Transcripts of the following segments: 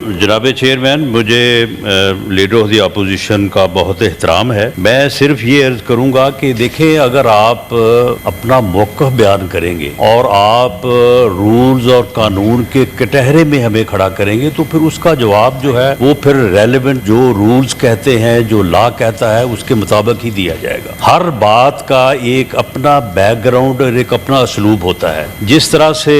जनाब चेयरमैन, मुझे leader of the opposition का बहुत एहतराम है। मैं सिर्फ ये अर्ज करूंगा कि देखें, अगर आप अपना मौक़िफ़ बयान करेंगे और आप रूल्स और कानून के कटहरे में हमें खड़ा करेंगे तो फिर उसका जवाब जो है वो फिर रेलेवेंट जो रूल्स कहते हैं, जो लॉ कहता है, उसके मुताबिक ही दिया जाएगा। हर बात का एक अपना बैकग्राउंड और एक अपना असलूब होता है। जिस तरह से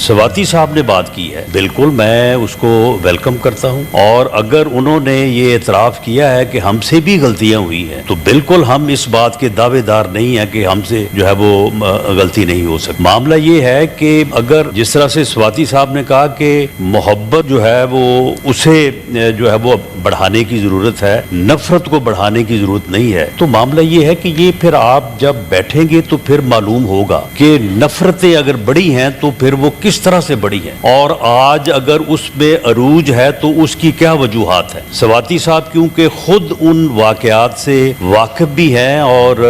सवाती साहब ने बात की है, बिल्कुल मैं उसको वेलकम करता हूं, और अगर उन्होंने ये एतराफ़ किया है कि हमसे भी गलतियां हुई हैं तो बिल्कुल हम इस बात के दावेदार नहीं है कि हमसे जो है वो गलती नहीं हो सकती। मामला ये है कि अगर जिस तरह से सवाती साहब ने कहा कि मोहब्बत जो है वो उसे जो है वो बढ़ाने की ज़रूरत है, नफ़रत को बढ़ाने की ज़रूरत नहीं है, तो मामला ये है कि ये फिर आप जब बैठेंगे तो फिर मालूम होगा कि नफ़रतें अगर बड़ी हैं तो फिर वो किस तरह से बड़ी हैं, और आज अगर उसमें अरूज है तो उसकी क्या वजूहात है। सवाती साहब क्योंकि खुद उन वाक़यात से वाकिफ भी हैं और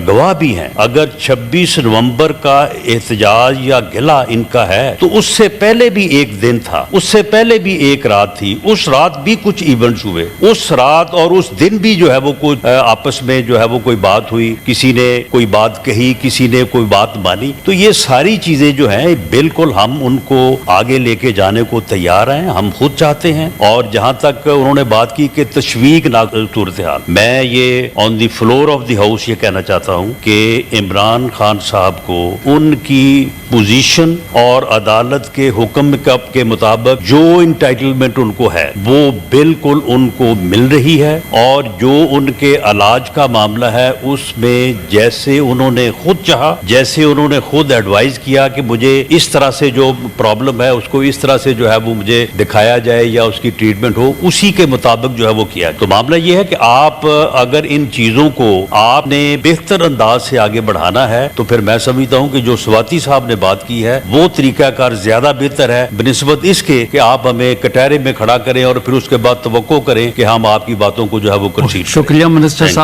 गवाह भी हैं। अगर 26 नवंबर का एहतजाज या गिला इनका है तो उससे पहले भी एक दिन था, उससे पहले भी एक रात थी, उस रात भी कुछ इवेंट्स हुए, उस रात और उस दिन भी जो है वो कुछ आपस में जो है वो कोई बात हुई, किसी ने कोई बात कही, किसी ने कोई बात मानी। तो ये सारी चीजें जो हैं बिल्कुल हम उनको आगे लेके जाने को तैयार हैं, हम खुद चाहते हैं। और जहां तक उन्होंने बात की कि तशवीकनाक सूरत हाल, मैं ये on the floor of the house ये कहना चाहता हूं कि इमरान खान साहब को उनकी पोजीशन और अदालत के हुक्म के मुताबिक जो इंटाइटलमेंट उनको है वो बिल्कुल उनको मिल रही है, और जो उनके इलाज का मामला है उसमें जैसे उन्होंने खुद चाहा, जैसे उन्होंने खुद एडवाइस किया कि मुझे इस तरह से जो प्रॉब्लम है उसको इस तरह से जो है वो मुझे दिखाया जाए या उसकी ट्रीटमेंट हो, उसी के मुताबिक जो है वो किया। तो मामला ये है कि आप अगर इन चीजों को आपने बेहतर अंदाज से आगे बढ़ाना है तो फिर मैं समझता हूं कि जो सवाती साहब ने बात की है वो तरीकाकार ज्यादा बेहतर है बनिस्बत इसके कि आप हमें कटहरे में खड़ा करें और फिर उसके बाद तवक्को करें कि हम आपकी बातों को जो है वो कंसीडर करें। शुक्रिया मिनिस्टर साहब।